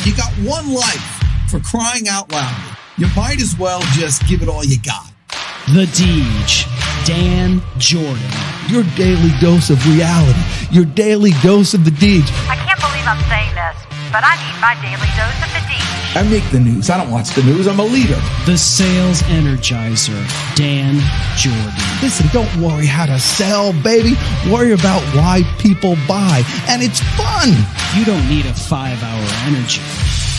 You got one life, for crying out loud. You might as well just give it all you got. The Deej, Dan Jordan. Your daily dose of reality. Your daily dose of the Deej. I can't believe I'm saying this, but I need my daily dose of the Deej. I make the news. I don't watch the news. I'm a leader. The Sales Energizer, Dan Jordan. Listen, don't worry how to sell, baby. Worry about why people buy. And it's fun. You don't need a 5-hour energy.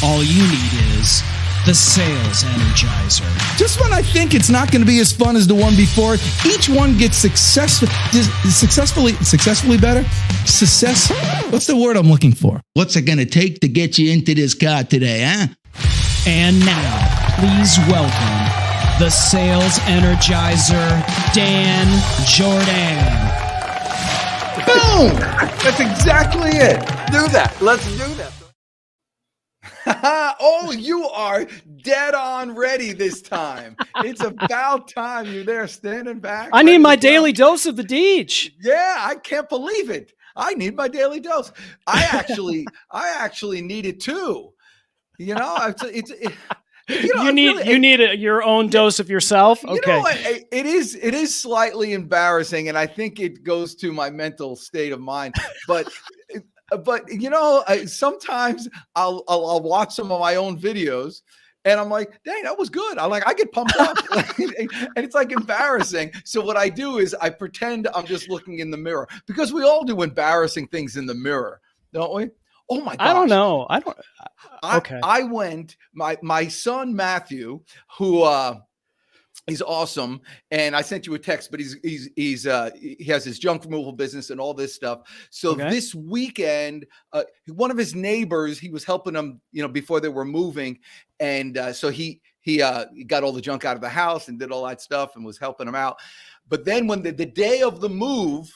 All you need is the Sales Energizer. Just when I think it's not going to be as fun as the one before, each one gets successfully better. What's the word I'm looking for? What's it going to take to get you into this car today, huh? And now, please welcome the Sales Energizer, Dan Jordan. Boom! That's exactly it. Do that. Let's do that. Oh, you are dead on ready this time. It's about time you're there standing back. I need my daily dose of the Deej. Yeah, I can't believe it. I need my daily dose. I actually need it too. You know, You need your own dose of yourself. Okay. You know what? It is slightly embarrassing, and I think it goes to my mental state of mind. But you know, sometimes I'll watch some of my own videos, and I'm like, dang, that was good. I get pumped up, and it's like embarrassing. So what I do is I pretend I'm just looking in the mirror, because we all do embarrassing things in the mirror, don't we? Oh my gosh. I don't know. Okay. I went, my son Matthew, who he's awesome, and I sent you a text, but he has his junk removal business and all this stuff. So This weekend, one of his neighbors, he was helping them, before they were moving, and so he got all the junk out of the house and did all that stuff and was helping them out. But then when the day of the move,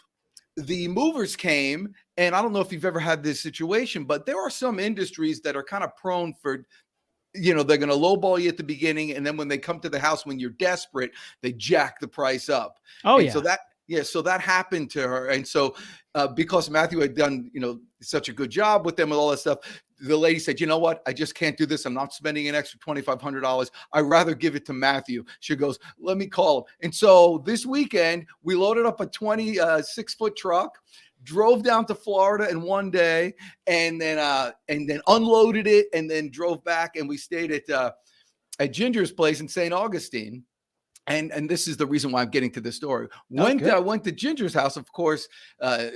the movers came, and I don't know if you've ever had this situation, but there are some industries that are kind of prone for, they're going to lowball you at the beginning, and then when they come to the house, when you're desperate, they jack the price up. Oh, and yeah. So that happened to her, and so because Matthew had done, such a good job with them and all that stuff, the lady said, "You know what? I just can't do this. I'm not spending an extra $2,500. I'd rather give it to Matthew." She goes, "Let me call him." And so this weekend, we loaded up a 26-foot truck, drove down to Florida in one day, and then unloaded it, and then drove back, and we stayed at Ginger's place in St. Augustine. And this is the reason why I'm getting to this story. I went to Ginger's house, of course,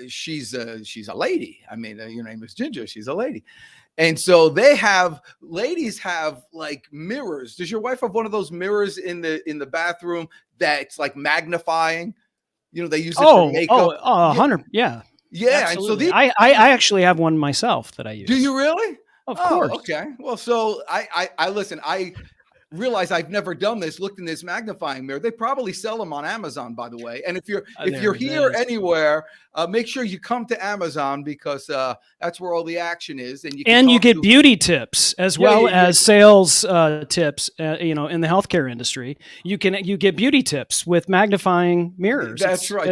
she's a lady. I mean, your name is Ginger. She's a lady. And so ladies have like mirrors. Does your wife have one of those mirrors in the bathroom that's like magnifying? They use it for makeup. 100. Yeah. Yeah. Absolutely. And so I actually have one myself that I use. Do you really? Of course. Okay. Well, so I listen, I realize I've never done this, looked in this magnifying mirror. They probably sell them on Amazon, by the way. And if you're here anywhere, make sure you come to Amazon, because that's where all the action is. And you get beauty tips as well as sales tips. In the healthcare industry, you get beauty tips with magnifying mirrors. That's right.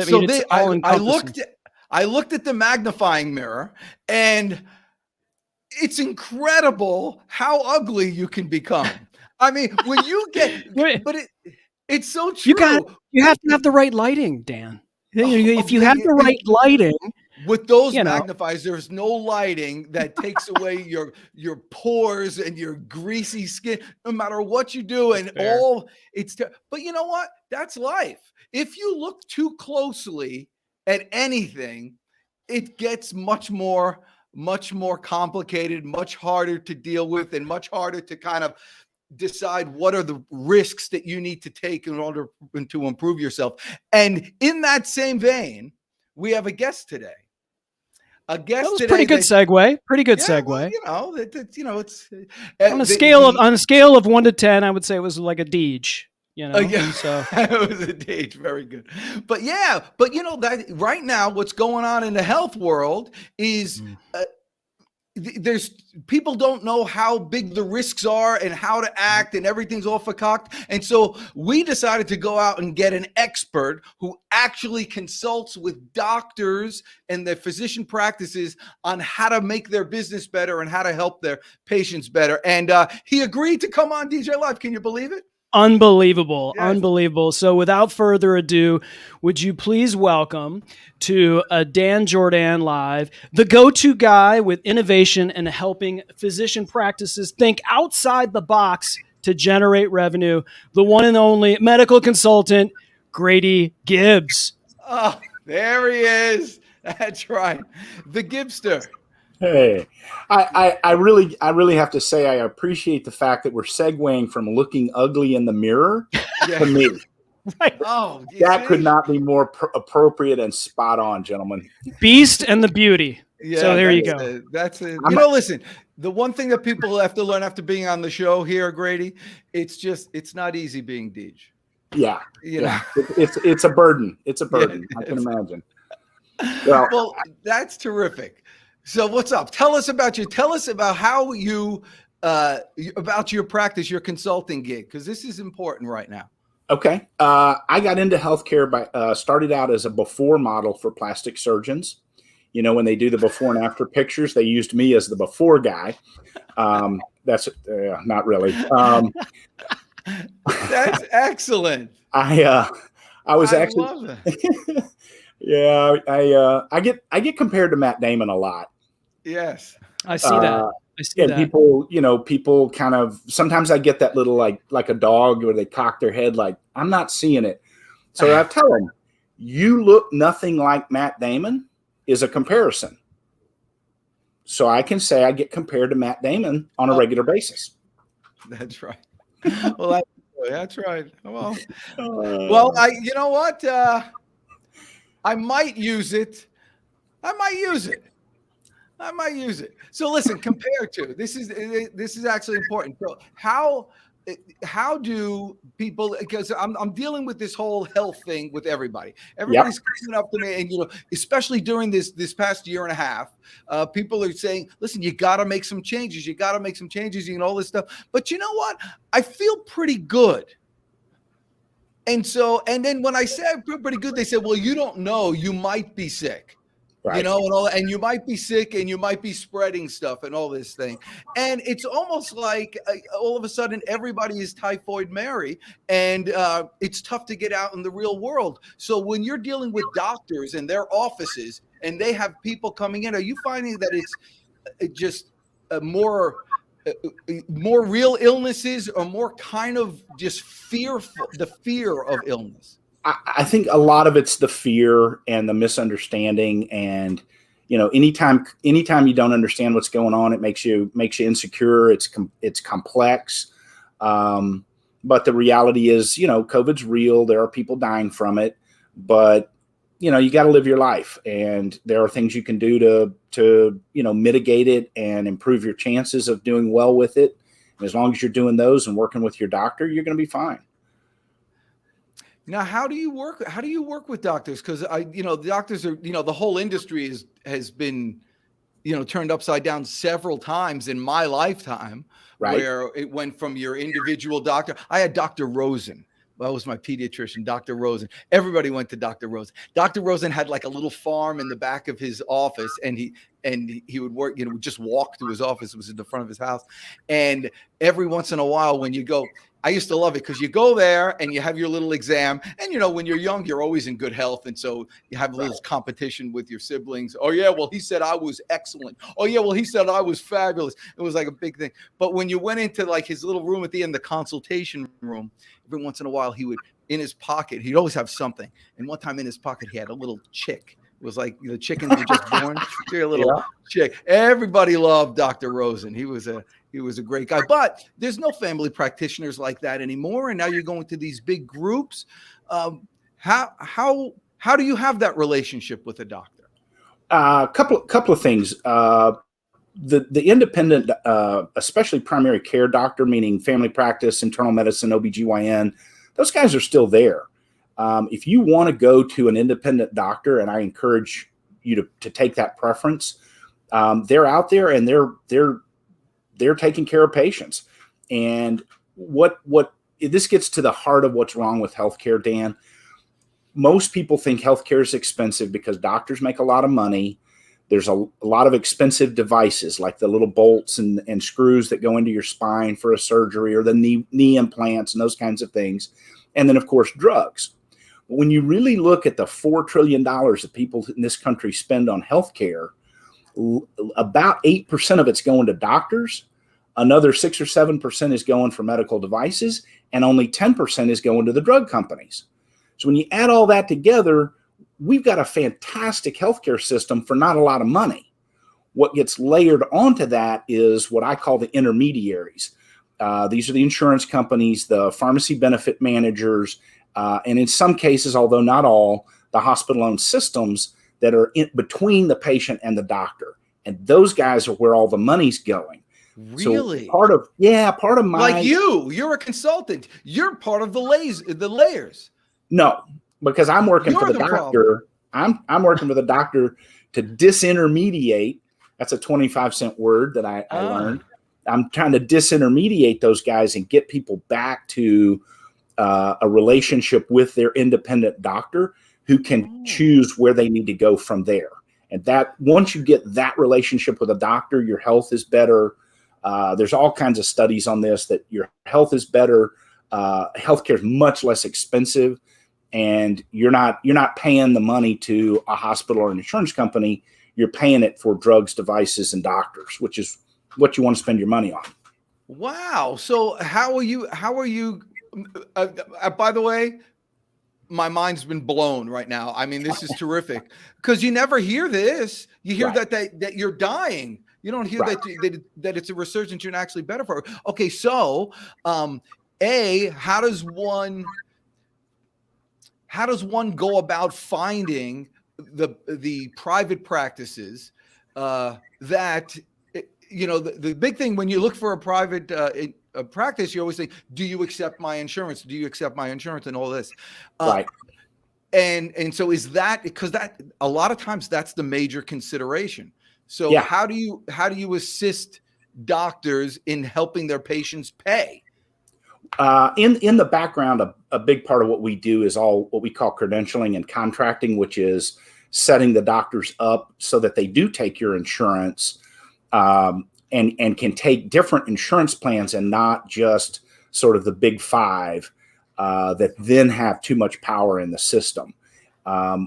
I looked at the magnifying mirror, and it's incredible how ugly you can become. I mean, when you but it's so true. You have to have the right lighting, Dan. If you have the right lighting, with those magnifiers, there's no lighting that takes away your pores and your greasy skin, no matter what you do. And but you know what? That's life. If you look too closely at anything, it gets much more complicated, much harder to deal with, and much harder to kind of decide what are the risks that you need to take in order to improve yourself. And in that same vein, we have a guest today. That was pretty good segue. Pretty good segue. Well, it's on a scale of 1 to 10, I would say it was like a Deej. So it was a Deej. Very good. But that right now, what's going on in the health world is there's people don't know how big the risks are and how to act, and everything's all forcocked. And so we decided to go out and get an expert who actually consults with doctors and their physician practices on how to make their business better and how to help their patients better. And he agreed to come on DJ Live. Can you believe it? Unbelievable. Yes. Unbelievable. So without further ado, would you please welcome to Dan Jordan Live, the go-to guy with innovation and helping physician practices think outside the box to generate revenue, the one and only medical consultant, Grady Gibbs. Oh, there he is. That's right. The Gibster. Hey, I really have to say I appreciate the fact that we're segueing from looking ugly in the mirror to me. Right. Oh, That could not be more appropriate and spot on, gentlemen. Beast and the beauty. Yeah, so there you go. That's it. You know, listen, the one thing that people have to learn after being on the show here, Grady, it's not easy being Deej. Yeah. You know? It's a burden. It's a burden. I can imagine. Well, that's terrific. So what's up? Tell us about you. Tell us about how you, about your practice, your consulting gig, because this is important right now. Okay. I got into healthcare by started out as a before model for plastic surgeons. You know, when they do the before and after pictures, they used me as the before guy. That's not really. That's excellent. I was actually. Love that. Yeah, I get compared to Matt Damon a lot. Yes. I see that. I see and that. people kind of, sometimes I get that little like a dog where they cock their head like, I'm not seeing it. So I tell them, you look nothing like Matt Damon is a comparison. So I can say I get compared to Matt Damon on a regular basis. That's right. Well, that's right. Well, you know what? I might use it. So listen, compared to this is actually important. So how do people, because I'm dealing with this whole health thing with everybody. Everybody's coming up to me, and especially during this past year and a half, people are saying, listen, you got to make some changes. All this stuff. But you know what? I feel pretty good. And then when I say I feel pretty good, they say, well, you don't know, you might be sick. Right. And you might be sick and you might be spreading stuff and all this thing. And it's almost like all of a sudden everybody is Typhoid Mary, and it's tough to get out in the real world. So when you're dealing with doctors and their offices and they have people coming in, are you finding that it's just more real illnesses, or more kind of just the fear of illness? I think a lot of it's the fear and the misunderstanding, and anytime you don't understand what's going on, it makes you insecure. It's complex, but the reality is, COVID's real. There are people dying from it, but you got to live your life, and there are things you can do to mitigate it and improve your chances of doing well with it. And as long as you're doing those and working with your doctor, you're going to be fine. Now, how do you work with doctors? Because the doctors are, the whole industry has been, turned upside down several times in my lifetime, right? Where it went from your individual doctor. I had Dr. Rosen. That was my pediatrician, Dr. Rosen. Everybody went to Dr. Rosen. Dr. Rosen had like a little farm in the back of his office, and he would work, would just walk to his office. It was in the front of his house. And every once in a while when you go, I used to love it because you go there and you have your little exam. And, when you're young, you're always in good health. And so you have a little competition with your siblings. Oh, yeah, well, he said I was excellent. Oh, yeah, well, he said I was fabulous. It was like a big thing. But when you went into like his little room at the end, the consultation room, every once in a while, he would, in his pocket, he'd always have something. And one time in his pocket, he had a little chick. It was like the chickens were just born. A little chick. Everybody loved Dr. Rosen. He was a great guy. But there's no family practitioners like that anymore. And now you're going to these big groups. How do you have that relationship with a doctor? Couple of things. The independent, especially primary care doctor, meaning family practice, internal medicine, OBGYN, those guys are still there. If you want to go to an independent doctor, and I encourage you to take that preference, they're out there and they're taking care of patients. And what this gets to the heart of what's wrong with healthcare, Dan. Most people think healthcare is expensive because doctors make a lot of money. There's a lot of expensive devices like the little bolts and screws that go into your spine for a surgery, or the knee implants and those kinds of things. And then, of course, drugs. But when you really look at the $4 trillion that people in this country spend on healthcare, about 8% of it's going to doctors. Another 6 or 7% is going for medical devices, and only 10% is going to the drug companies. So when you add all that together, we've got a fantastic healthcare system for not a lot of money. What gets layered onto that is what I call the intermediaries. These are the insurance companies, the pharmacy benefit managers, and in some cases, although not all, the hospital-owned systems that are in between the patient and the doctor. And those guys are where all the money's going. Really? So part of my, like you're a consultant. You're part of the layers. No, because I'm working You're for the doctor. I'm working with a doctor to disintermediate. That's a 25-cent word that I learned. I'm trying to disintermediate those guys and get people back to a relationship with their independent doctor who can choose where they need to go from there. And that once you get that relationship with a doctor, your health is better. There's all kinds of studies on this that your health is better. Healthcare is much less expensive. And you're not paying the money to a hospital or an insurance company. You're paying it for drugs, devices, and doctors, which is what you want to spend your money on. Wow. So how are you? By the way, my mind's been blown right now. I mean, this is terrific because you never hear this. You hear that you're dying. You don't hear that it's a resurgence. You're actually better for. Okay. So, how does one go about finding the private practices that, the big thing when you look for a private a practice, you always think, do you accept my insurance? Do you accept my insurance and all this? Right. And so is that, because that a lot of times that's the major consideration. So how do you assist doctors in helping their patients pay? In the background, a big part of what we do is all what we call credentialing and contracting, which is setting the doctors up so that they do take your insurance and can take different insurance plans and not just sort of the big five that then have too much power in the system.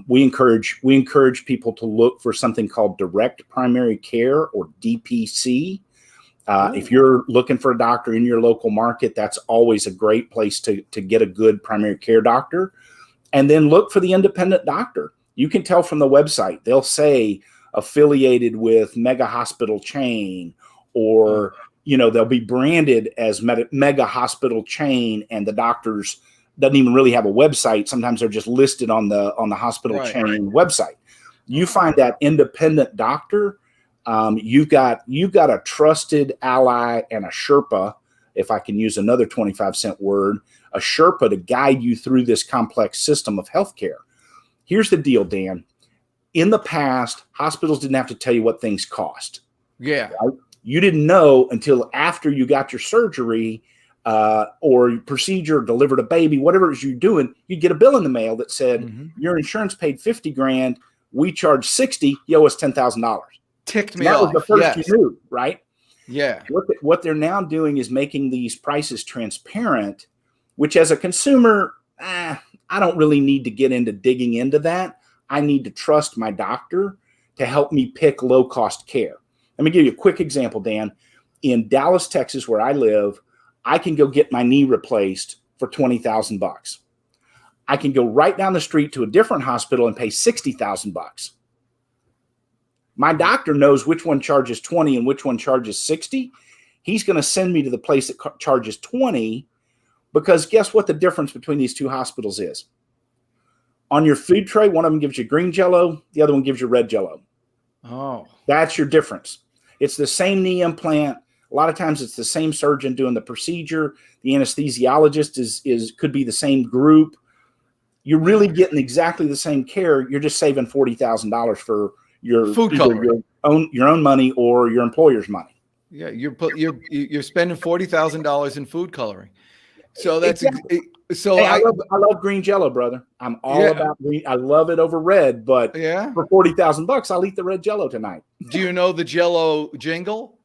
We encourage people to look for something called direct primary care, or DPC. If you're looking for a doctor in your local market, that's always a great place to get a good primary care doctor. And then look for the independent doctor. You can tell from the website. They'll say affiliated with mega hospital chain, or they'll be branded as mega hospital chain, and the doctors doesn't even really have a website. Sometimes they're just listed on the hospital chain website. You find that independent doctor. You've got a trusted ally and a Sherpa, if I can use another 25-cent word, a Sherpa to guide you through this complex system of healthcare. Here's the deal, Dan. In the past, hospitals didn't have to tell you what things cost. Yeah. Right? You didn't know until after you got your surgery or procedure, delivered a baby, whatever it was you're doing, you'd get a bill in the mail that said, your insurance paid $50,000. We charge $60,000. You owe us $10,000. Ticked me that off. Was the first you knew, right? Yeah. What they're now doing is making these prices transparent, which as a consumer, I don't really need to get into digging into that. I need to trust my doctor to help me pick low-cost care. Let me give you a quick example, Dan. In Dallas, Texas, where I live, I can go get my knee replaced for $20,000. I can go right down the street to a different hospital and pay $60,000. My doctor knows which one charges 20 and which one charges 60. He's going to send me to the place that charges 20, because guess what the difference between these two hospitals is? On your food tray, one of them gives you green Jell-O, the other one gives you red Jell-O. Oh, that's your difference. It's the same knee implant. A lot of times it's the same surgeon doing the procedure. The anesthesiologist could be the same group. You're really getting exactly the same care. You're just saving $40,000 for your food coloring. your own money or your employer's money. Yeah, you're spending $40,000 in food coloring. So that's Exactly. so Hey, I love green Jello, brother. I'm all about green. I love it over red, but yeah. for $40,000, I'll eat the red Jello tonight. Do you know the Jello jingle?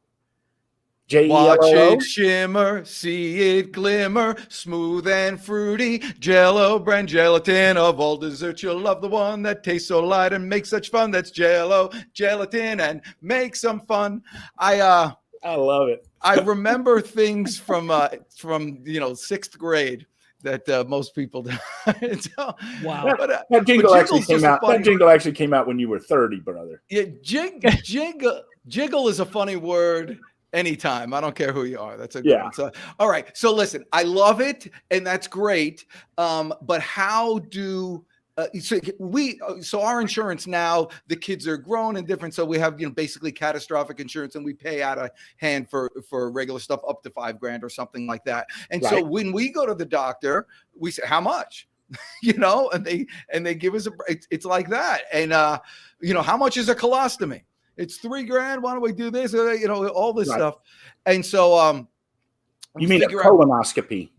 Jello. Watch it shimmer, see it glimmer, smooth and fruity. Jello brand gelatin, of all desserts you'll love the one that tastes so light and makes such fun. That's Jello gelatin, and make some fun. I love it. I remember things from sixth grade that most people do. So, Wow. but, That jingle but actually Jiggle's came just a out. funny- That jingle actually came out when you were 30, brother. Yeah, jiggle is a funny word anytime. I don't care who you are. That's a good one. So, all right. So listen, I love it, and that's great. But how do so our insurance now, the kids are grown and different, so we have basically catastrophic insurance, and we pay out of hand for regular stuff up to $5,000 or something like that. And so when we go to the doctor, we say, how much? and they give us it's like that. And how much is a colostomy? It's $3,000. Why don't we do this? All this stuff. And so you mean a colonoscopy?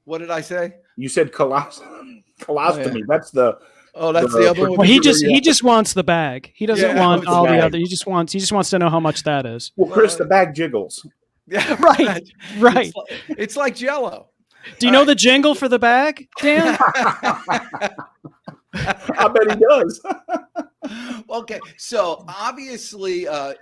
What did I say? You said colostomy. Oh, yeah. That's the other one. Well, he just wants the bag. He doesn't want all the other. He just wants to know how much that is. Well, Chris, the bag jiggles. Yeah, right. It's like Jello. Do you know the jingle for the bag, Dan? I bet he does. Okay, so obviously, I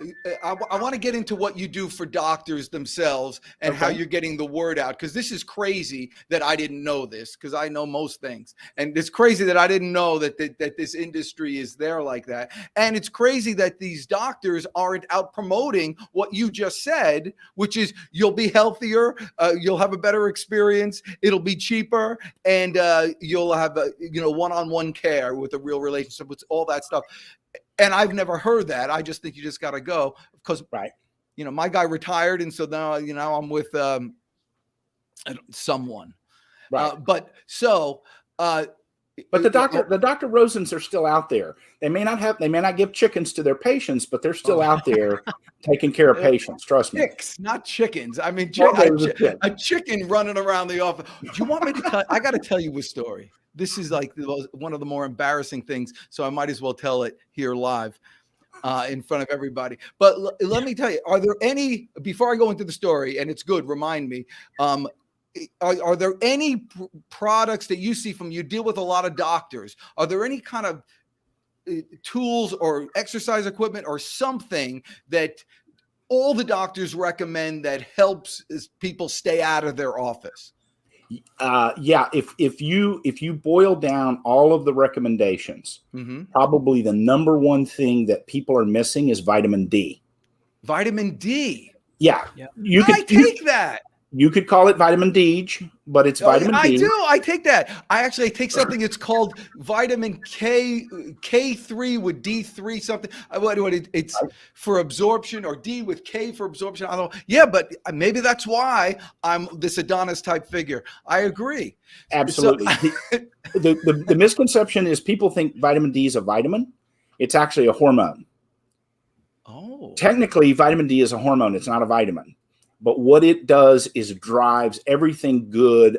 want to get into what you do for doctors themselves and how you're getting the word out, because this is crazy that I didn't know this, because I know most things, and it's crazy that I didn't know that this industry is there like that, and it's crazy that these doctors aren't out promoting what you just said, which is you'll be healthier, you'll have a better experience, it'll be cheaper, and you'll have one-on-one care with a real relationship with all that stuff. And I've never heard that. I just think you just got to go, because my guy retired, and so now I'm with someone. But the Dr. Rosens are still out there. They may not give chickens to their patients, but they're still out there taking care of patients. Trust me. Chicks, not chickens. I mean, a chicken running around the office. Do you want me to tell? I got to tell you a story. This is like one of the more embarrassing things, so I might as well tell it here live in front of everybody. But let me tell you, are there any, before I go into the story, and it's good, remind me, are there any products that you see you deal with a lot of doctors? Are there any kind of tools or exercise equipment or something that all the doctors recommend that helps people stay out of their office? If you boil down all of the recommendations, probably the number one thing that people are missing is vitamin D. Vitamin D. Yeah. I take that. You could call it vitamin D, but it's vitamin D. I do. I take that. I actually take something that's called vitamin K3 with D3 something. It's for absorption, or D with K for absorption. I don't know. Yeah, but maybe that's why I'm this Adonis type figure. I agree. Absolutely. The misconception is people think vitamin D is a vitamin. It's actually a hormone. Oh. Technically, vitamin D is a hormone. It's not a vitamin. But what it does is drives everything good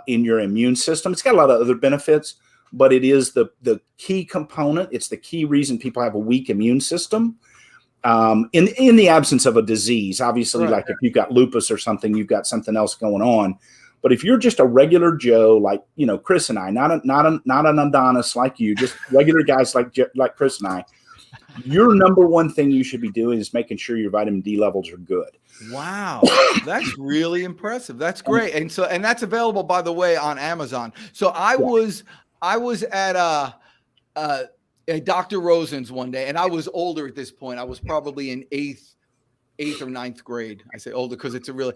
in your immune system. It's got a lot of other benefits, but it is the key component. It's the key reason people have a weak immune system in the absence of a disease. Obviously, like if you've got lupus or something, you've got something else going on. But if you're just a regular Joe, like Chris and I, not an Adonis like you, just regular guys like Chris and I, your number one thing you should be doing is making sure your vitamin D levels are good. Wow, that's really impressive. That's great. And that's available, by the way, on Amazon. So I was at Dr. Rosen's one day, and I was older at this point. I was probably in eighth or ninth grade. I say older because it's so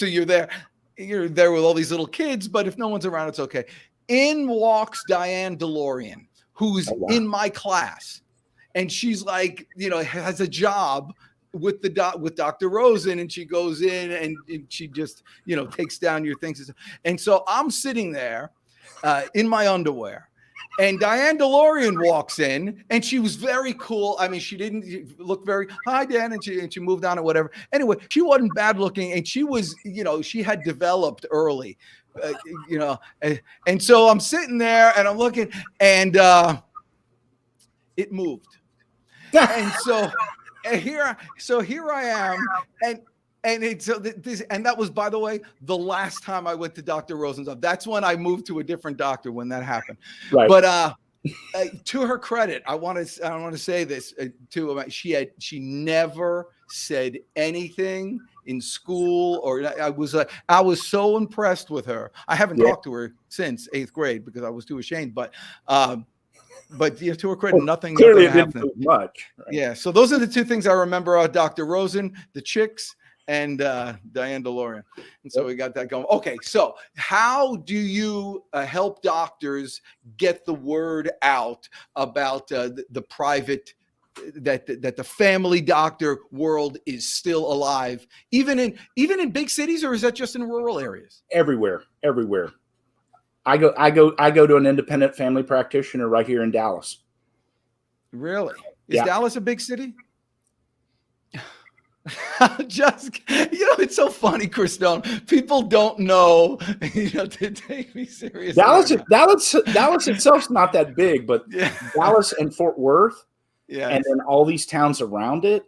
you're there with all these little kids, but if no one's around, it's okay. In walks Diane DeLorean, who's in my class. And she's like, has a job with Dr. Rosen, and she goes in and she just, takes down your things. And so I'm sitting there in my underwear, And Diane DeLorean walks in, and she was very cool. I mean, she didn't look very, hi, Dan, and she moved on or whatever. Anyway, she wasn't bad looking, and she was, she had developed early, and so I'm sitting there, and I'm looking, and it moved. And so here I am, and that was, by the way, the last time I went to Dr. Rosenstock. That's when I moved to a different doctor when that happened. Right. But to her credit, I want to say this too. She never said anything in school, or I was so impressed with her. I haven't talked to her since 8th grade because I was too ashamed. But to her credit, nothing clearly happened. didn't do much. Right? Yeah. So those are the two things I remember about Dr. Rosen, the chicks, and Diane DeLorean. And so we got that going. Okay, so how do you help doctors get the word out about the private, that the family doctor world is still alive, even in big cities, or is that just in rural areas? Everywhere. I go to an independent family practitioner right here in Dallas. Really? Is Dallas a big city? It's so funny, Chris Stone. People don't know, to take me seriously. Dallas itself's not that big, but Dallas and Fort Worth, and then all these towns around it,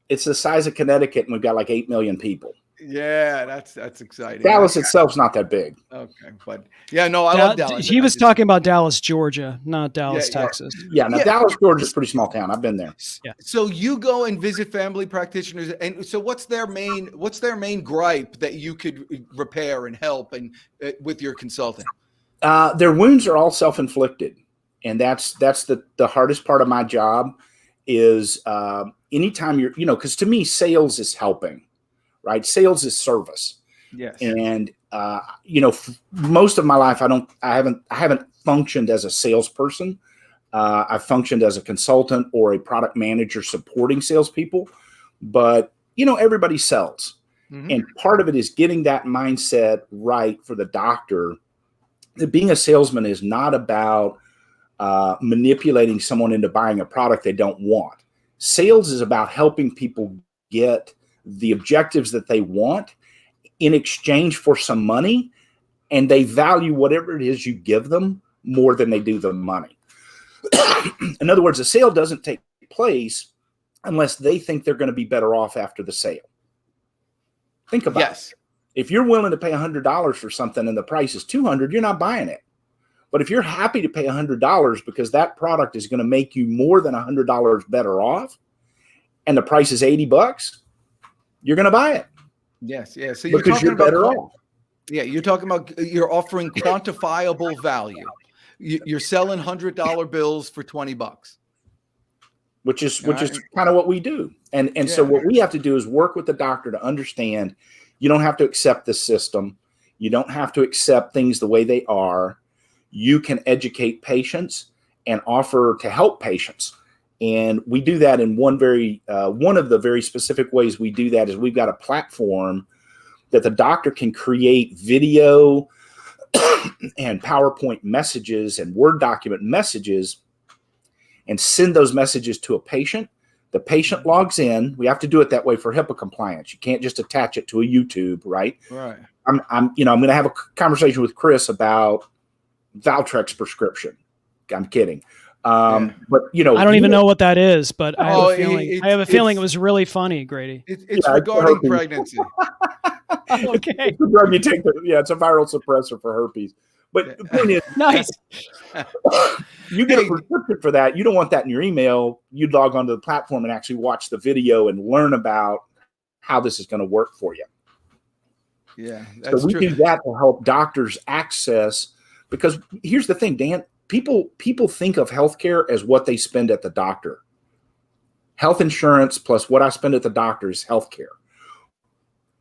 it's the size of Connecticut, and we've got like 8 million people. Yeah, that's exciting. Dallas itself's not that big. Okay, but I love Dallas. He was talking about Dallas, Georgia, not Dallas, Texas. Yeah, Dallas, Georgia is a pretty small town. I've been there. Yeah. So you go and visit family practitioners, and so what's their main gripe that you could repair and help and with your consulting? Their wounds are all self-inflicted, and that's the hardest part of my job is anytime you're, because to me, sales is helping. Right. Sales is service. Yes. And, most of my life, I haven't functioned as a salesperson. I've functioned as a consultant or a product manager supporting salespeople, but everybody sells. Mm-hmm. And part of it is getting that mindset right for the doctor, that being a salesman is not about manipulating someone into buying a product they don't want. Sales is about helping people get the objectives that they want in exchange for some money, and they value whatever it is you give them more than they do the money. In other words, a sale doesn't take place unless they think they're going to be better off after the sale. Think about it. If you're willing to pay $100 for something and the price is $200, you're not buying it. But if you're happy to pay $100 because that product is going to make you more than $100 better off, and the price is $80, you're going to buy it. Yes. Yeah. So you're talking about better off. Yeah. You're talking about you're offering quantifiable value. You're selling $100 bills for $20, which is kind of what we do. And so what we have to do is work with the doctor to understand you don't have to accept the system. You don't have to accept things the way they are. You can educate patients and offer to help patients. And we do that in one of the very specific ways we do that is we've got a platform that the doctor can create video and PowerPoint messages and Word document messages and send those messages to a patient. The patient logs in. We have to do it that way for HIPAA compliance. You can't just attach it to a YouTube, right? Right. I'm going to have a conversation with Chris about Valtrex prescription. I'm kidding. But I don't even know what that is, but I have a feeling it was really funny, Grady. It's regarding pregnancy. Okay. It's a drug you take. It's a viral suppressor for herpes. But the point is, nice. You get a prescription for that. You don't want that in your email. You log onto the platform and actually watch the video and learn about how this is going to work for you. Yeah, that's so we true. do that to help doctors access. Because here's the thing, Dan. People think of healthcare as what they spend at the doctor. Health insurance plus what I spend at the doctor is healthcare.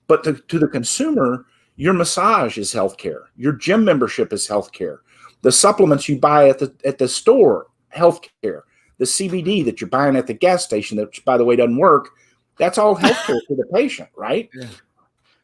But to the consumer, your massage is healthcare. Your gym membership is healthcare. The supplements you buy at the store, healthcare. The CBD that you're buying at the gas station, that by the way doesn't work, that's all healthcare for the patient, right? Yeah.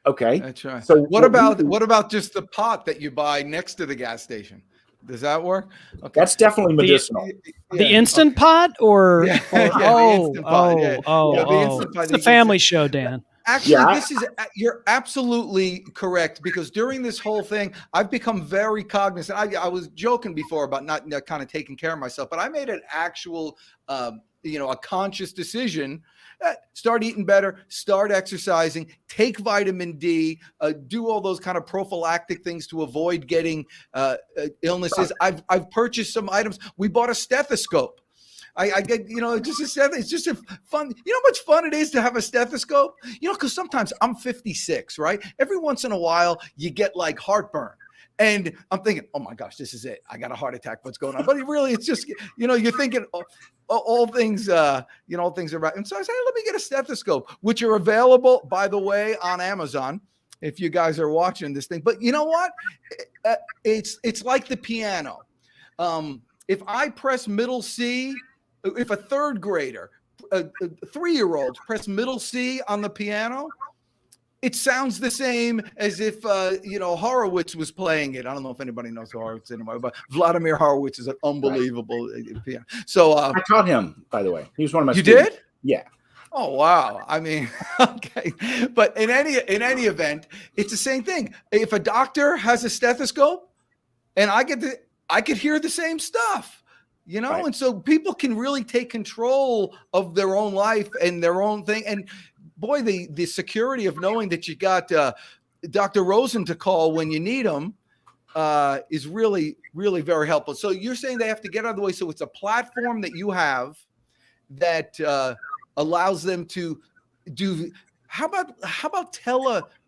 Okay. That's right. So what about just the pot that you buy next to the gas station? Does that work? Okay. That's definitely medicinal. The Instant Pot, or, Yeah, or yeah, the oh, Instant Pot, yeah. oh, Yeah, the oh, Instant Pot, it's you the can family say- show, Dan. Actually, you're absolutely correct, because during this whole thing, I've become very cognizant. I was joking before about not kind of taking care of myself, but I made an actual, a conscious decision. Start eating better, start exercising, take vitamin D, do all those kind of prophylactic things to avoid getting illnesses. I've purchased some items. We bought a stethoscope. I get, it's just a fun, how much fun it is to have a stethoscope? Because sometimes I'm 56, right? Every once in a while, you get like heartburn. And I'm thinking, oh my gosh, this is it. I got a heart attack. What's going on? But really, it's just, you're thinking all things, all things are right. And so I said, hey, let me get a stethoscope, which are available, by the way, on Amazon, if you guys are watching this thing. But you know what? It's like the piano. If I press middle C, if a third grader, a 3-year-old press middle C on the piano, it sounds the same as if Horowitz was playing it. I don't know if anybody knows Horowitz anymore, but Vladimir Horowitz is an unbelievable piano. So I taught him, by the way. He was one of my You students. did? Yeah. Oh wow. I mean, okay. But in any event, it's the same thing. If a doctor has a stethoscope and I could hear the same stuff. Right. And so people can really take control of their own life and their own thing. And boy, the security of knowing that you got Dr. Rosen to call when you need him is really, really very helpful. So you're saying they have to get out of the way. So it's a platform that you have that allows them to do. How about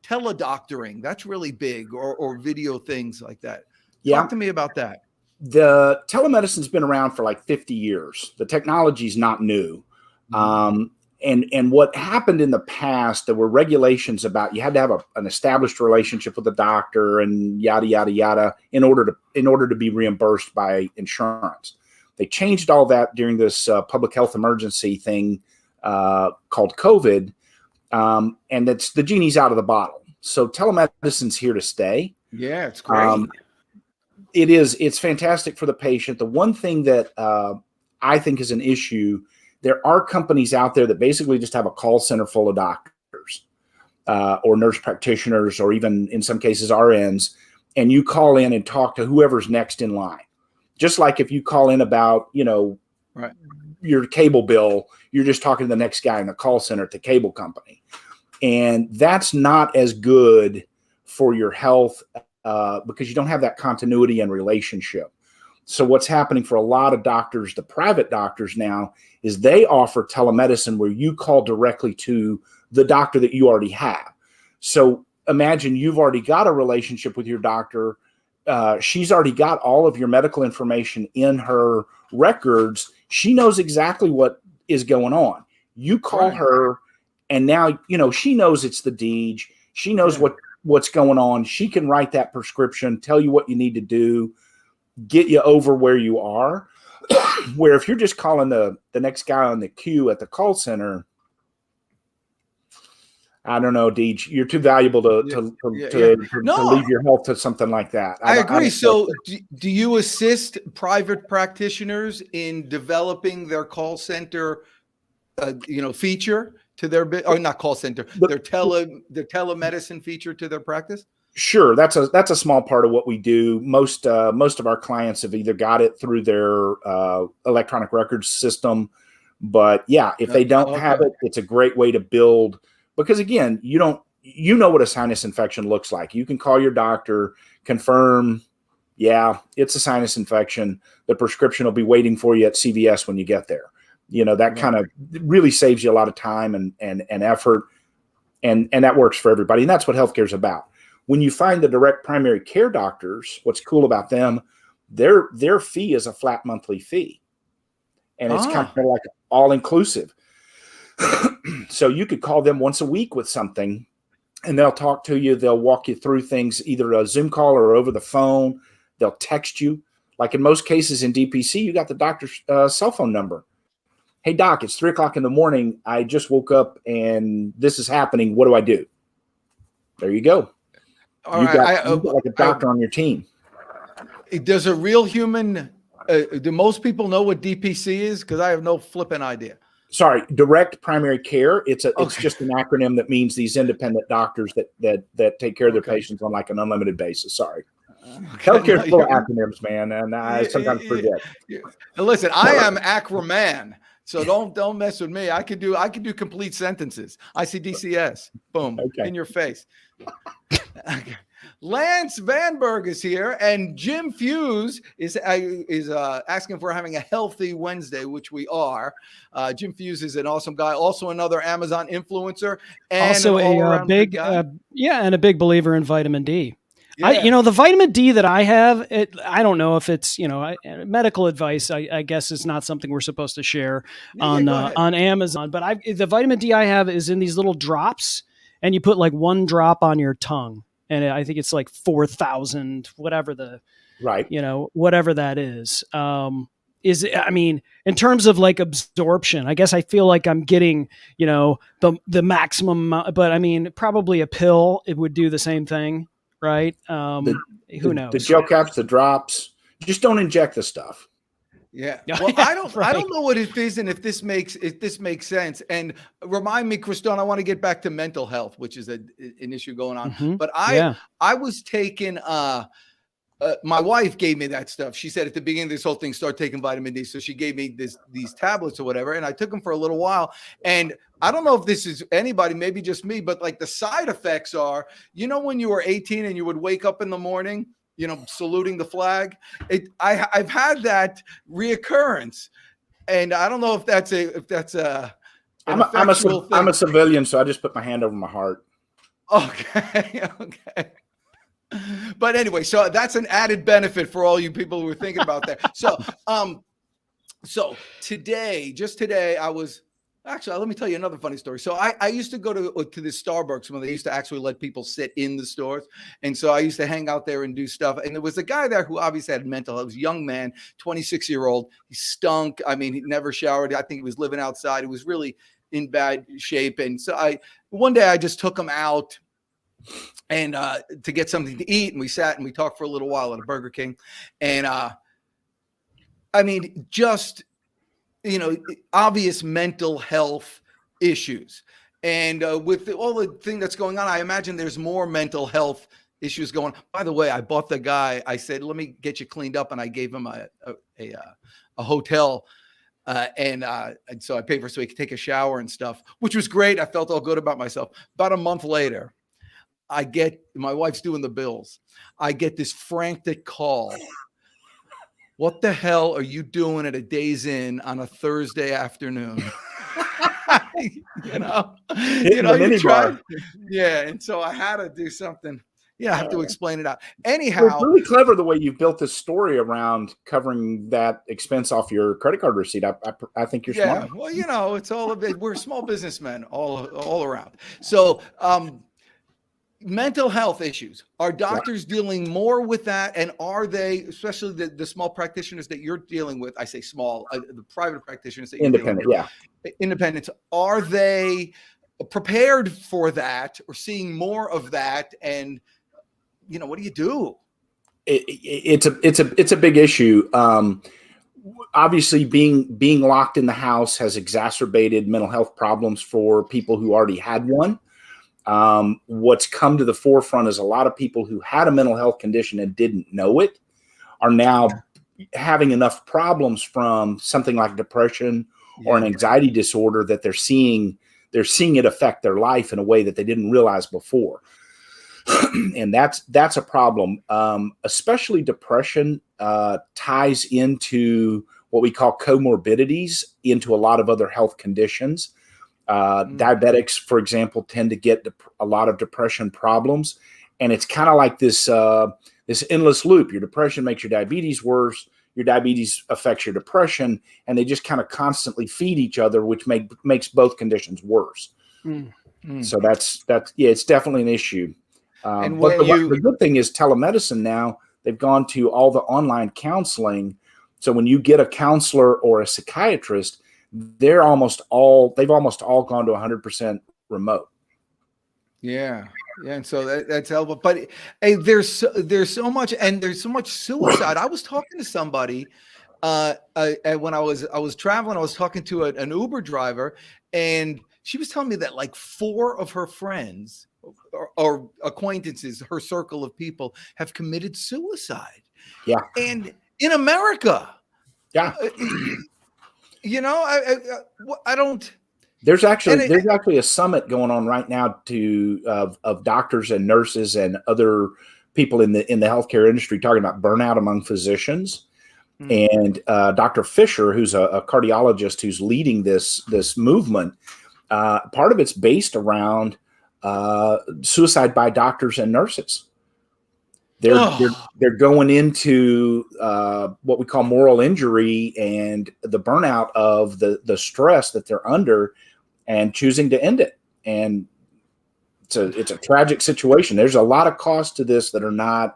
teledoctoring? That's really big, or video things like that. Yeah. Talk to me about that. The telemedicine's been around for like 50 years. The technology's not new. And what happened in the past, there were regulations about you had to have an established relationship with the doctor and yada, yada, yada, in order to be reimbursed by insurance. They changed all that during this public health emergency thing called COVID. And that's the genie's out of the bottle. So telemedicine's here to stay. Yeah, it's great. It's fantastic for the patient. The one thing that I think is an issue, there are companies out there that basically just have a call center full of doctors or nurse practitioners, or even in some cases RNs, and you call in and talk to whoever's next in line. Just like if you call in about, Right. your cable bill, you're just talking to the next guy in the call center at the cable company. And that's not as good for your health because you don't have that continuity and relationship. So what's happening for a lot of doctors, the private doctors now, is they offer telemedicine where you call directly to the doctor that you already have. So imagine you've already got a relationship with your doctor. She's already got all of your medical information in her records. She knows exactly what is going on. You call her, and now, she knows it's the DEEG. She knows what's going on. She can write that prescription, tell you what you need to do, get you over where you are. Where if you're just calling the next guy on the queue at the call center, I don't know, Deej, you're too valuable to leave your health to something like that. I agree. So do you assist private practitioners in developing their call center, feature to their or not call center, their telemedicine feature to their practice? Sure, that's a small part of what we do. Most of our clients have either got it through their electronic records system, but yeah, if they don't have it, it's a great way to build. Because again, you know what a sinus infection looks like. You can call your doctor, confirm, yeah, it's a sinus infection. The prescription will be waiting for you at CVS when you get there. That kind of really saves you a lot of time and effort, and that works for everybody. And that's what healthcare is about. When you find the direct primary care doctors, what's cool about them, their fee is a flat monthly fee, and it's kind of like all inclusive. So you could call them once a week with something, and they'll talk to you. They'll walk you through things, either a Zoom call or over the phone. They'll text you. Like in most cases in DPC, you got the doctor's cell phone number. Hey, doc, it's 3:00 in the morning. I just woke up and this is happening. What do I do? There you go. You got like a doctor on your team. Does a real human? Do most people know what DPC is? Because I have no flipping idea. Sorry, direct primary care. It's Okay. just an acronym that means these independent doctors that take care of their patients on like an unlimited basis. Sorry. Healthcare is full of acronyms, man, and I sometimes forget. And listen, I am Acroman, so don't mess with me. I could do complete sentences. ICDCS, boom, Okay. in your face. Okay. Lance Vanberg is here, and Jim Fuse is asking if we're having a healthy Wednesday, which we are. Jim Fuse is an awesome guy, also another Amazon influencer, and Also an a all-around big, good guy. and a big believer in vitamin D. Yeah. The vitamin D that I have, I don't know if it's, medical advice. I guess is not something we're supposed to share Yeah, go ahead. on Amazon. But the vitamin D I have is in these little drops, and you put like one drop on your tongue, and I think it's like 4,000, whatever Right. whatever that is. In terms of like absorption, I guess I feel like I'm getting, the maximum amount, but probably a pill, it would do the same thing. Right. Who knows? The gel caps, the drops, just don't inject the stuff. Yeah. Yeah, Well, I don't right. know what it is and if this makes sense. And remind me, Christone, I want to get back to mental health, which is an issue going on. Mhm. But Yeah. I was taking my wife gave me that stuff. She said at the beginning of this whole thing, start taking vitamin D. So she gave me these tablets or whatever, and I took them for a little while. And I don't know if this is anybody, maybe just me, but like the side effects are, when you were 18 and you would wake up in the morning, saluting the flag. I've had that reoccurrence, and I don't know if that's a. I'm a civilian, so I just put my hand over my heart. Okay. Okay. But anyway, so that's an added benefit for all you people who are thinking about that. So today, I was actually, let me tell you another funny story. So I used to go to this Starbucks when they used to actually let people sit in the stores. And so I used to hang out there and do stuff. And there was a guy there who obviously had mental health. He was a young man, 26-year-old. He stunk. He never showered. I think he was living outside. He was really in bad shape. And so one day I just took him out and to get something to eat, and we sat and we talked for a little while at a Burger King, and just obvious mental health issues, and with all the thing that's going on, I imagine there's more mental health issues going on. By the way, I bought the guy, I said, let me get you cleaned up, and I gave him a hotel. And so I paid for so he could take a shower and stuff, which was great. I felt all good about myself. About a month later, my wife's doing the bills. I get this frantic call. What the hell are you doing at a Days Inn on a Thursday afternoon? You try. Yeah. And so I had to do something. Yeah, I have to explain it out. Anyhow, it's really clever the way you've built this story around covering that expense off your credit card receipt. I think you're smart. Well, it's all a bit. We're small businessmen all around. So, mental health issues. Are doctors dealing more with that? And are they, especially the small practitioners that you're dealing with? I say small, the private practitioners that you're Independent, dealing with, independents. Are they prepared for that or seeing more of that? And what do you do? It's a big issue. Obviously, being locked in the house has exacerbated mental health problems for people who already had one. What's come to the forefront is a lot of people who had a mental health condition and didn't know it are now having enough problems from something like depression or an anxiety disorder that they're seeing it affect their life in a way that they didn't realize before. And that's a problem. Especially depression ties into what we call comorbidities into a lot of other health conditions. Diabetics, for example, tend to get a lot of depression problems. And it's kind of like this endless loop. Your depression makes your diabetes worse. Your diabetes affects your depression. And they just kind of constantly feed each other, which makes both conditions worse. So it's definitely an issue. But the good thing is telemedicine now, they've gone to all the online counseling. So when you get a counselor or a psychiatrist, they've almost all gone to 100% remote. Yeah. Yeah, and so that's helpful. But hey, there's so much, and there's so much suicide. I was talking to somebody when I was traveling. I was talking to an Uber driver, and she was telling me that like 4 of her friends or acquaintances, her circle of people, have committed suicide. Yeah, and in America, yeah. You know, I don't. There's actually a summit going on right now of doctors and nurses and other people in the healthcare industry talking about burnout among physicians. And Dr. Fisher, who's a cardiologist who's leading this movement, part of it's based around suicide by doctors and nurses. They're going into what we call moral injury and the burnout of the stress that they're under, and choosing to end it. And it's a tragic situation. There's a lot of costs to this that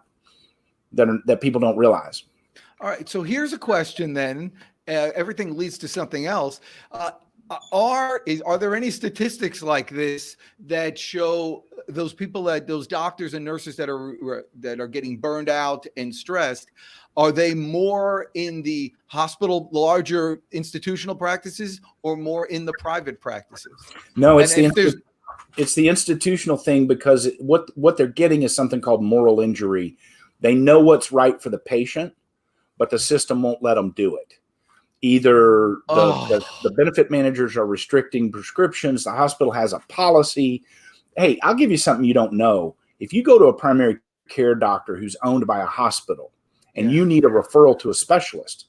people don't realize. All right. So here's a question then. Everything leads to something else. Are there any statistics like this that show those doctors and nurses that are getting burned out and stressed? Are they more in the hospital, larger institutional practices, or more in the private practices? No, it's the institutional thing, because what they're getting is something called moral injury. They know what's right for the patient, but the system won't let them do it. Either the benefit managers are restricting prescriptions, the hospital has a policy. Hey, I'll give you something you don't know. If you go to a primary care doctor who's owned by a hospital and you need a referral to a specialist,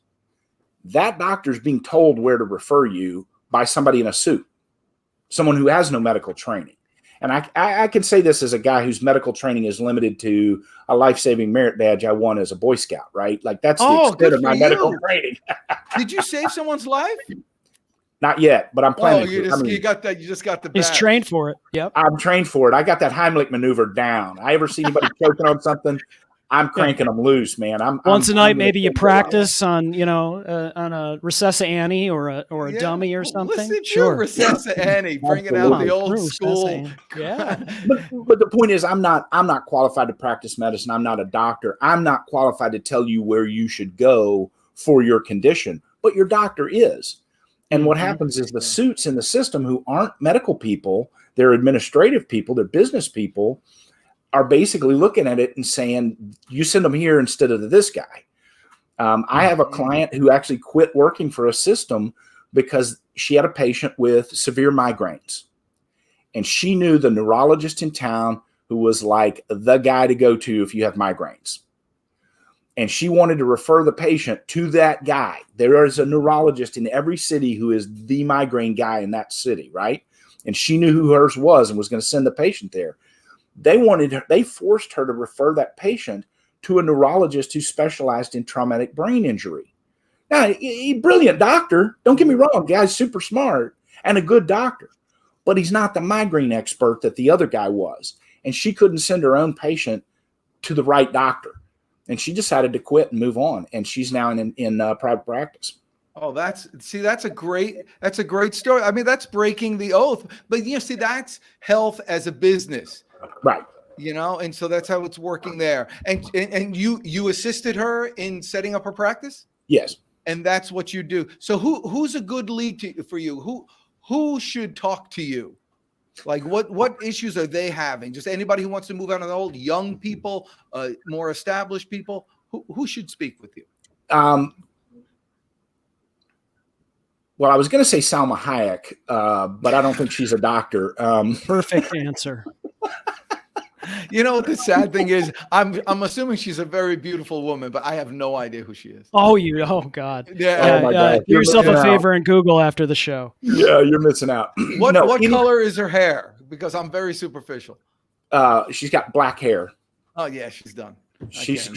that doctor's being told where to refer you by somebody in a suit, someone who has no medical training. And I can say this as a guy whose medical training is limited to a life-saving merit badge I won as a Boy Scout, right? Like that's the extent of my medical training. Did you save someone's life? Not yet, but I'm planning. You just got the badge. He's trained for it. Yep. I'm trained for it. I got that Heimlich maneuver down. I ever see anybody choking on something, I'm cranking them loose, man. Once a night, maybe you practice on a Recessa Annie or a dummy or something. Listen, sure, Recessa Annie, bringing out the old school. Yeah, but the point is, I'm not qualified to practice medicine. I'm not a doctor. I'm not qualified to tell you where you should go for your condition, but your doctor is. And what happens is the suits in the system who aren't medical people, they're administrative people, they're business people, are basically looking at it and saying, you send them here instead of this guy. I have a client who actually quit working for a system because she had a patient with severe migraines. And she knew the neurologist in town who was like the guy to go to if you have migraines. And she wanted to refer the patient to that guy. There is a neurologist in every city who is the migraine guy in that city, right? And she knew who hers was and was going to send the patient there. They forced her to refer that patient to a neurologist who specialized in traumatic brain injury. Now, a brilliant doctor, don't get me wrong, guy's super smart and a good doctor, but he's not the migraine expert that the other guy was. And she couldn't send her own patient to the right doctor. And she decided to quit and move on. And she's now in private practice. Oh, that's a great story. I mean, that's breaking the oath. But that's health as a business. Right. And so that's how it's working there. And you assisted her in setting up her practice? Yes. And that's what you do. So who's a good lead for you? Who should talk to you? Like what issues are they having? Just anybody who wants to move out on the old, young people, more established people, who should speak with you? Well, I was going to say Salma Hayek, but I don't think she's a doctor. Perfect answer. The sad thing is, I'm assuming she's a very beautiful woman, but I have no idea who she is. Oh God. Yeah. Oh my God. Do yourself a favor and Google after the show. Yeah, you're missing out. What color is her hair? Because I'm very superficial. She's got black hair. Oh yeah, she's done. She's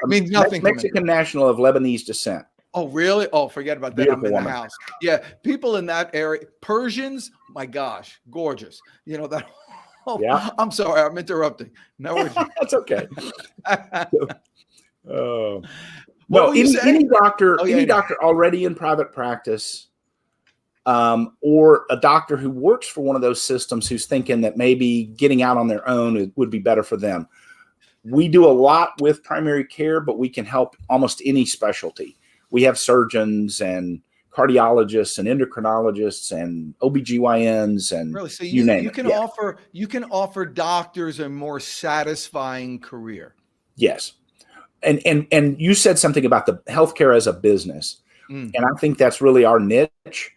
means nothing. Mexican national of Lebanese descent. Oh really? Oh, forget about that. Beautiful I'm in woman. the house. Yeah, people in that area, Persians. My gosh, gorgeous. That. Oh, yeah. I'm sorry, I'm interrupting. No, that's okay. No, any doctor already in private practice or a doctor who works for one of those systems who's thinking that maybe getting out on their own would be better for them. We do a lot with primary care, but we can help almost any specialty. We have surgeons and cardiologists and endocrinologists and OBGYNs and Really? So you name it. can offer doctors a more satisfying career. Yes. And you said something about the healthcare as a business. And I think that's really our niche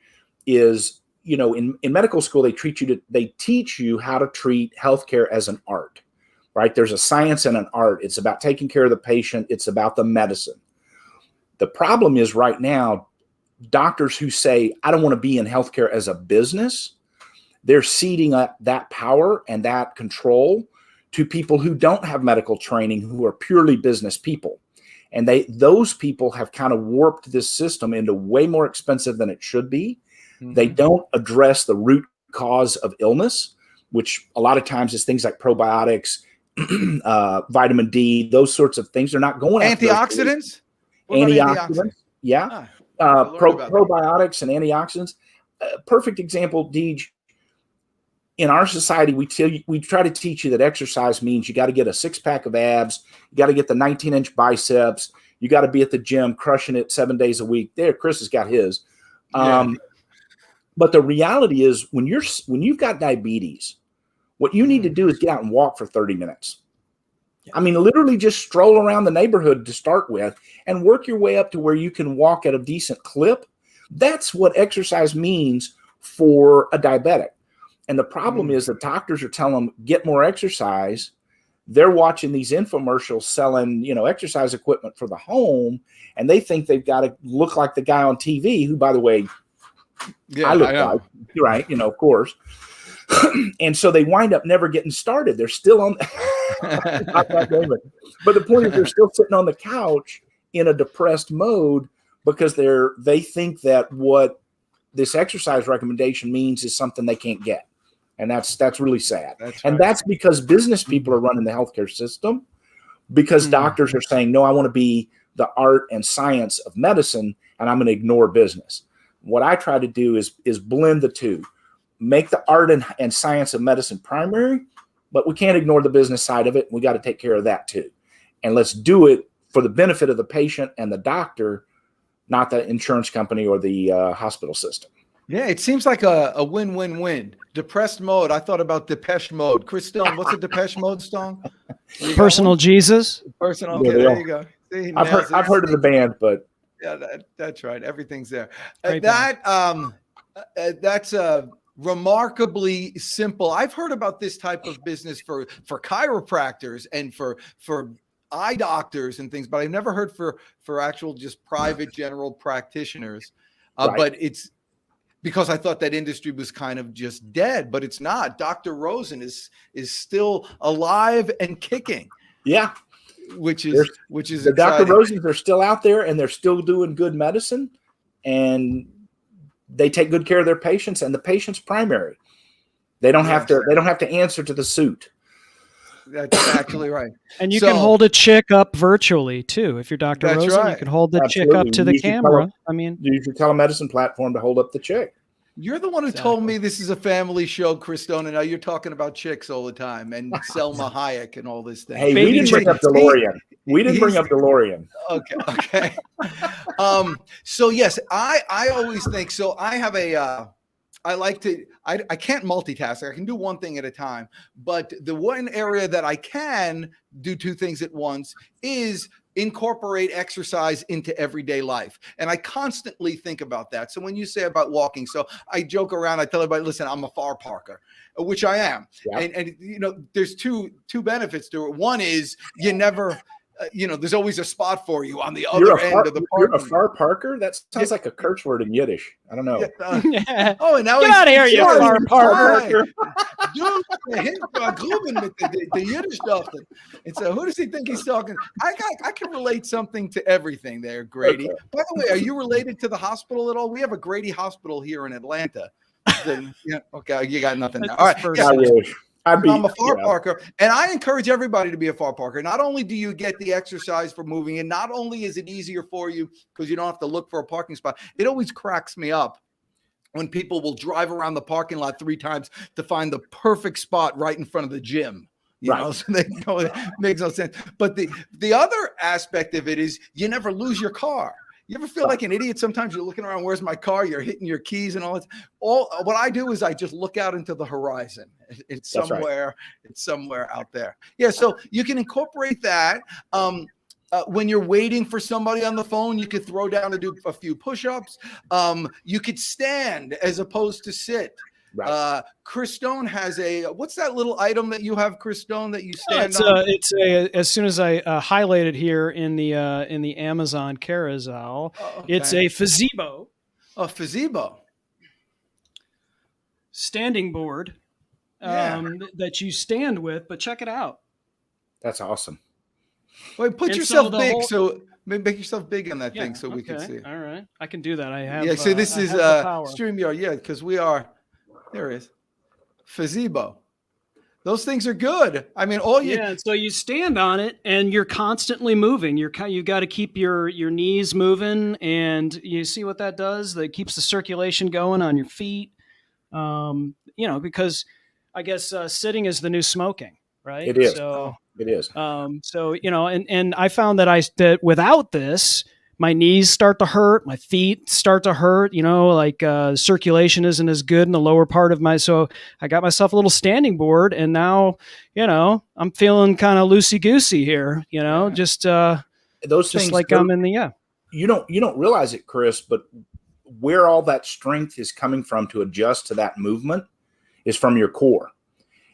is, in medical school, they teach you how to treat healthcare as an art, right? There's a science and an art. It's about taking care of the patient. It's about the medicine. The problem is right now, doctors who say, I don't want to be in healthcare as a business, they're ceding up that power and that control to people who don't have medical training, who are purely business people. And those people have kind of warped this system into way more expensive than it should be. Mm-hmm. They don't address the root cause of illness, which a lot of times is things like probiotics, vitamin D, those sorts of things. They're not going after antioxidants. Antioxidants, yeah. Probiotics and antioxidants. Perfect example, Deej. In our society, we try to teach you that exercise means you got to get a 6-pack of abs, you got to get the 19-inch biceps, you got to be at the gym crushing it 7 days a week. There, Chris has got his. But the reality is, when you've got diabetes, what you need to do is get out and walk for 30 minutes. I mean, literally just stroll around the neighborhood to start with and work your way up to where you can walk at a decent clip. That's what exercise means for a diabetic. And the problem is the doctors are telling them, get more exercise. They're watching these infomercials selling, exercise equipment for the home. And they think they've got to look like the guy on TV, who, by the way, I look like, right, of course. And so they wind up never getting started. They're still on. But the point is, they're still sitting on the couch in a depressed mode because they think that what this exercise recommendation means is something they can't get. And that's really sad. That's because business people are running the healthcare system, because doctors are saying, no, I want to be the art and science of medicine, and I'm going to ignore business. What I try to do is blend the two, make the art and science of medicine primary, but we can't ignore the business side of it. We got to take care of that too. And let's do it for the benefit of the patient and the doctor, not the insurance company or the hospital system. Yeah, it seems like a win-win-win. Depressed mode. I thought about Depeche Mode. Chris Stone, what's a Depeche Mode song? Personal Jesus. Personal. Okay, there you go. See, I've heard of the band, but yeah, that's right. Everything's there. Great That's remarkably simple. I've heard about this type of business for chiropractors and for eye doctors and things, but I've never heard for actual just private general practitioners. Right. But it's because I thought that industry was kind of just dead, but it's not. Dr. Rosen is still alive and kicking. Yeah. Which is the Dr. Rosens are still out there, and they're still doing good medicine, and they take good care of their patients, and the patient's primary. They don't have to answer to the suit. That's actually right. And you can hold a chick up virtually too. If you're Dr. Rosen, right. you can hold the chick up to the camera. Use your telemedicine platform to hold up the chick. You're the one who told me this is a family show, Chris Stone, and now you're talking about chicks all the time and Selma Hayek and all this thing. Hey, we didn't bring up DeLorean. Okay. So yes, I always think so. I have I can't multitask. I can do one thing at a time, but the one area that I can do two things at once is incorporate exercise into everyday life. And I constantly think about that. So when you say about walking, so I joke around, I tell everybody, listen, I'm a far parker, which I am. Yeah. And there's two benefits to it. One is you never, there's always a spot for you on the other end of the park. You're a far parker? That sounds like a curse word in Yiddish. I don't know. Oh, and now get out of here, you far parker. Dude, Gruben with the Yiddish stuff. And so who does he think he's talking? I can relate something to everything there, Grady. Okay. By the way, are you related to the hospital at all? We have a Grady Hospital here in Atlanta. Okay, you got nothing now. All right. Yeah. I'm a far parker, and I encourage everybody to be a far parker. Not only do you get the exercise for moving, and not only is it easier for you because you don't have to look for a parking spot, it always cracks me up when people will drive around the parking lot 3 times to find the perfect spot right in front of the gym. You know, so they know it makes no sense. But the other aspect of it is you never lose your car. You ever feel like an idiot? Sometimes you're looking around, where's my car? You're hitting your keys and all that. What I do is I just look out into the horizon. It's somewhere, it's somewhere out there. Yeah. So you can incorporate that. When you're waiting for somebody on the phone, you could throw down and do a few push-ups. You could stand as opposed to sit. Right. Chris Stone has what's that little item that you have, Chris Stone, that you stand on? As soon as I highlight it here in the Amazon carousel, it's a Fazebo. A Fazebo. Standing board that you stand with, but check it out. That's awesome. Wait, put yourself big. So make yourself big on that thing so we can see it. All right. I can do that. I have. Yeah. So this is StreamYard. Yeah. Because we are. There it is. Fazebo. Those things are good. I mean, so you stand on it and you're constantly moving. You got to keep your knees moving, and you see what that does? That keeps the circulation going on your feet. Because I guess sitting is the new smoking, right? It is. So it is. And I found that without this, my knees start to hurt, my feet start to hurt, circulation isn't as good in the lower part of so I got myself a little standing board, and now, I'm feeling kind of loosey-goosey here, just those just things like I'm in the, You don't realize it, Chris, but where all that strength is coming from to adjust to that movement is from your core,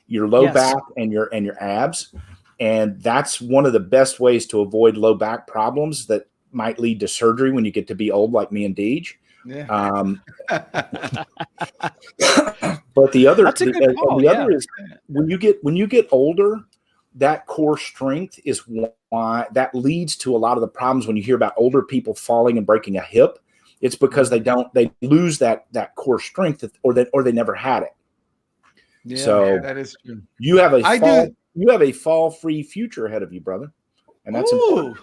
your low back and your abs. And that's one of the best ways to avoid low back problems that might lead to surgery when you get to be old, like me and Deej. Yeah. But the other is when you get older, that core strength is why that leads to a lot of the problems when you hear about older people falling and breaking a hip. It's because they lose that core strength, or they never had it. Yeah, so that is true. You have a fall-free future ahead of you, brother, and that's important.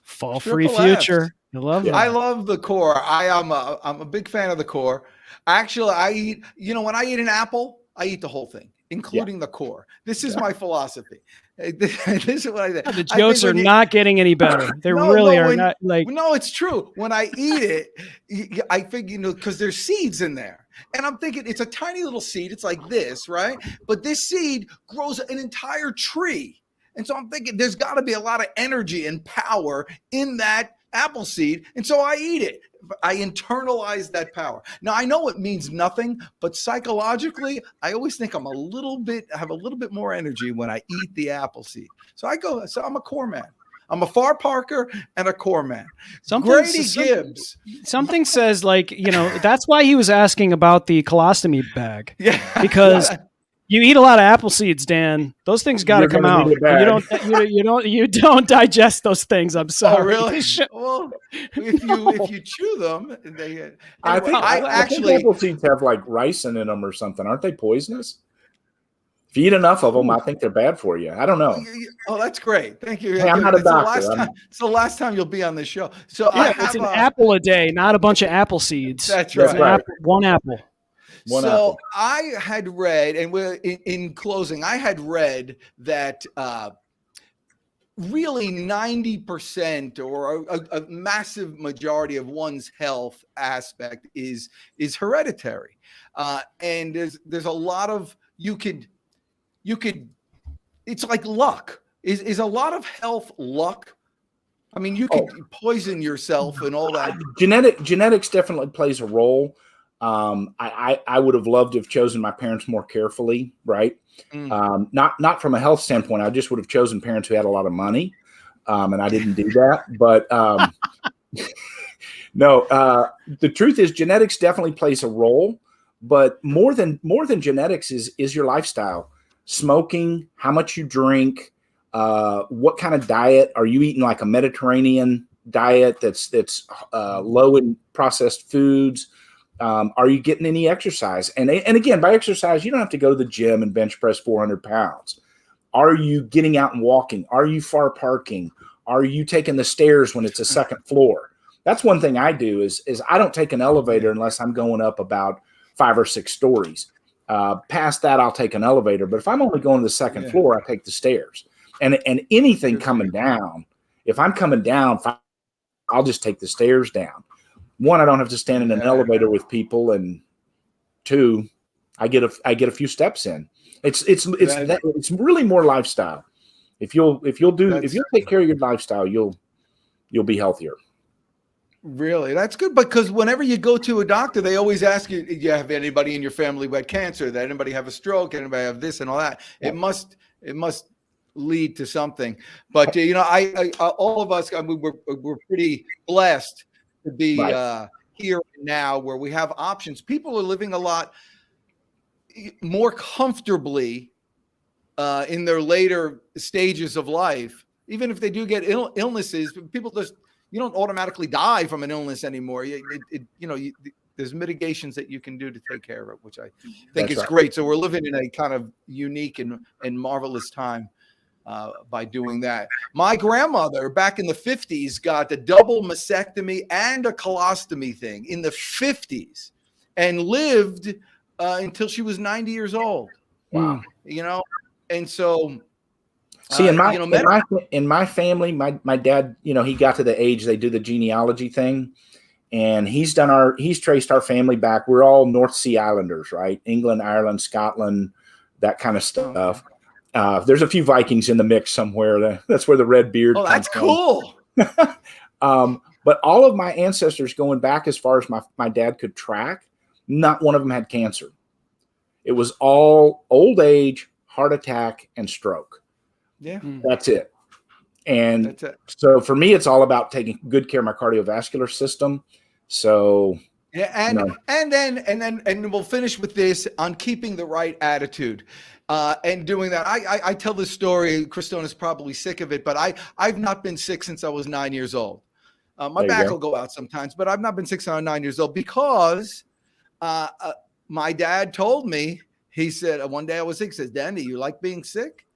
Fall-free future. I love that. I love the core. I'm a big fan of the core. Actually, I eat. When I eat an apple, I eat the whole thing, including the core. This is my philosophy. This is what I think. The jokes are not getting any better. They are not like. No, it's true. When I eat it, I think because there's seeds in there, and I'm thinking it's a tiny little seed. It's like this, right? But this seed grows an entire tree. And so I'm thinking there's got to be a lot of energy and power in that apple seed. And so I eat it. I internalize that power. Now, I know it means nothing, but psychologically, I always think I have a little bit more energy when I eat the apple seed. So I'm a core man. I'm a Far Parker and a core man. Grady Gibbs. Something says that's why he was asking about the colostomy bag. Yeah. Because you eat a lot of apple seeds, Dan. Those things got to come out. You don't digest those things. I'm sorry. Oh, really? Well, if you chew them, they. I think apple seeds have like ricin in them or something. Aren't they poisonous? If you eat enough of them, I think they're bad for you. I don't know. Oh, that's great. Thank you. Hey, I'm not a doctor. It's the last time you'll be on this show. So it's an apple a day, not a bunch of apple seeds. That's right. One apple. I had read, and in closing, I had read that really 90% or a massive majority of one's health aspect is hereditary, and there's a lot of you could. It's like luck. Is a lot of health luck? I mean, you could poison yourself and all that. Genetics definitely plays a role. I would have loved to have chosen my parents more carefully, right? Not from a health standpoint. I just would have chosen parents who had a lot of money, and I didn't do that. But no, the truth is genetics definitely plays a role. But more than genetics is your lifestyle, smoking, how much you drink, what kind of diet are you eating? Like a Mediterranean diet that's low in processed foods. Are you getting any exercise? And again, by exercise, you don't have to go to the gym and bench press 400 pounds. Are you getting out and walking? Are you far parking? Are you taking the stairs when it's a second floor? That's one thing I do is I don't take an elevator unless I'm going up about 5 or 6 stories. Past that, I'll take an elevator. But if I'm only going to the second floor, I take the stairs. And anything coming down, if I'm coming down, I'll just take the stairs down. 1, I don't have to stand in an elevator with people, and 2, I get a few steps in. It's really more lifestyle. If you'll take care of your lifestyle, you'll be healthier. Really, that's good, because whenever you go to a doctor, they always ask you, "Do you have anybody in your family who had cancer? Did anybody have a stroke? Anybody have this and all that?" Yeah. It must lead to something. But I all of us, I mean, we're pretty blessed to be here now, where we have options. People are living a lot more comfortably in their later stages of life. Even if they do get illnesses, people just, you don't automatically die from an illness anymore. There's mitigations that you can do to take care of it, which I think is great. So we're living in a kind of unique and marvelous time by doing that. My grandmother back in the 50s got a double mastectomy and a colostomy thing in the 50s and lived until she was 90 years old. Wow. And so see, in my family, my dad, he got to the age they do the genealogy thing, and he's traced our family back. We're all North Sea Islanders, right? England, Ireland, Scotland, that kind of stuff. There's a few Vikings in the mix somewhere. That's where the red beard. Oh, that's cool. But all of my ancestors going back as far as my dad could track, not one of them had cancer. It was all old age, heart attack, and stroke. Yeah, that's it. And so for me, it's all about taking good care of my cardiovascular system. So and then we'll finish with this on keeping the right attitude and doing that. I tell this story. Kristona's probably sick of it, but I've not been sick since I was 9 years old. My back will go out sometimes, but I've not been sick since I was 9 years old because my dad told me. He said one day I was sick. He said, "Danny, you like being sick?"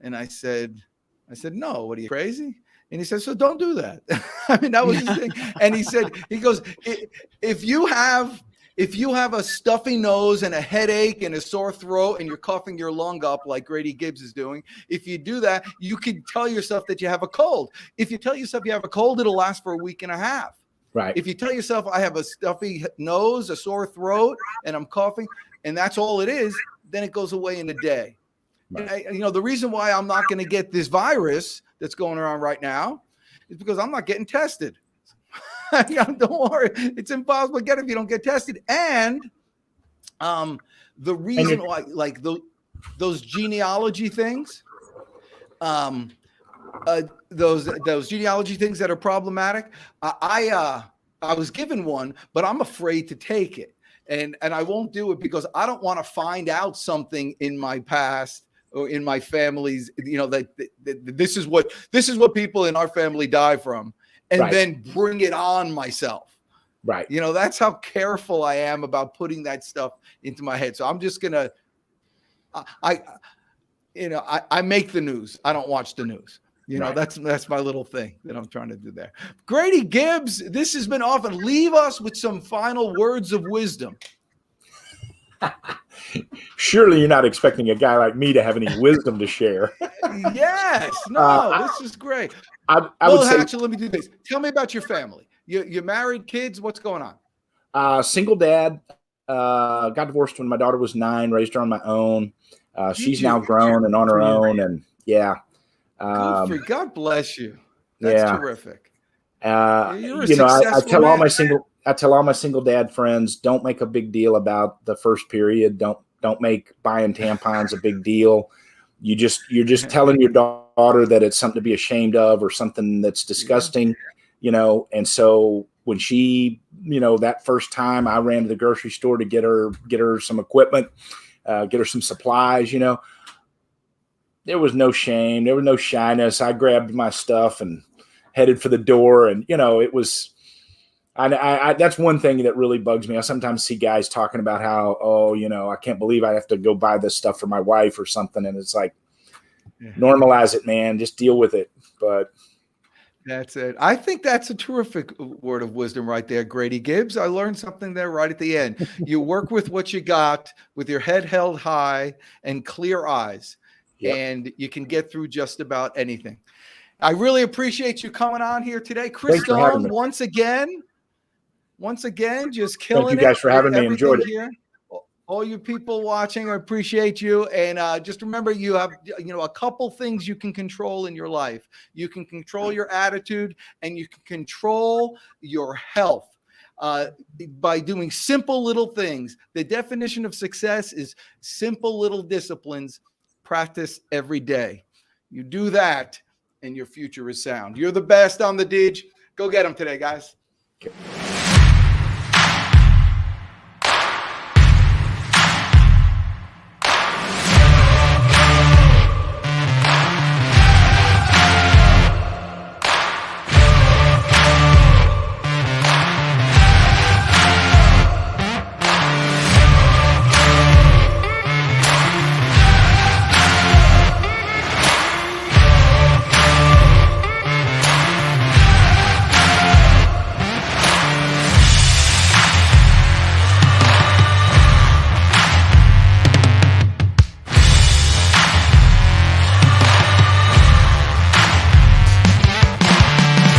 And I said, "No, what are you, crazy?" And he said, "So don't do that." I mean, that was his thing. And he goes, if you have a stuffy nose and a headache and a sore throat and you're coughing your lung up like Grady Gibbs is doing, if you do that, you can tell yourself that you have a cold. If you tell yourself you have a cold, it'll last for a week and a half. Right. If you tell yourself I have a stuffy nose, a sore throat, and I'm coughing, and that's all it is, then it goes away in a day. Right. And the reason why I'm not going to get this virus that's going around right now is because I'm not getting tested. Don't worry, it's impossible to get if you don't get tested. And the reason why, like those genealogy things, those genealogy things that are problematic. I was given one, but I'm afraid to take it, and I won't do it because I don't want to find out something in my past or in my family's, that this is what people in our family die from, and then bring it on myself. Right. That's how careful I am about putting that stuff into my head. So I'm just gonna, I make the news. I don't watch the news. That's my little thing that I'm trying to do there. Grady Gibbs, this has been awesome. Leave us with some final words of wisdom. Surely you're not expecting a guy like me to have any wisdom to share. Yes. No, this is great. Actually, let me do this. Tell me about your family. You're married, kids. What's going on? Single dad. Got divorced when my daughter was 9. Raised her on my own. She's now grown and on her own. And God bless you. That's terrific. I tell all my single dad friends, don't make a big deal about the first period. Don't make buying tampons a big deal. You're just telling your daughter that it's something to be ashamed of or something that's disgusting, And so when she, that first time I ran to the grocery store to get her some equipment, get her some supplies, there was no shame. There was no shyness. I grabbed my stuff and headed for the door. And, it was, I that's one thing that really bugs me. I sometimes see guys talking about how, I can't believe I have to go buy this stuff for my wife or something. And it's like, normalize it, man. Just deal with it. But That's it. I think that's a terrific word of wisdom right there, Grady Gibbs. I learned something there right at the end. You work with what you got, with your head held high and clear eyes, and you can get through just about anything. I really appreciate you coming on here today. Chris Stone, once again, just killing it. Thank you guys for having me. Enjoyed it. Here. All you people watching, I appreciate you. And just remember, you have, a couple things you can control in your life. You can control your attitude, and you can control your health by doing simple little things. The definition of success is simple little disciplines practiced every day. You do that, and your future is sound. You're the best on the Dig. Go get them today, guys. Okay.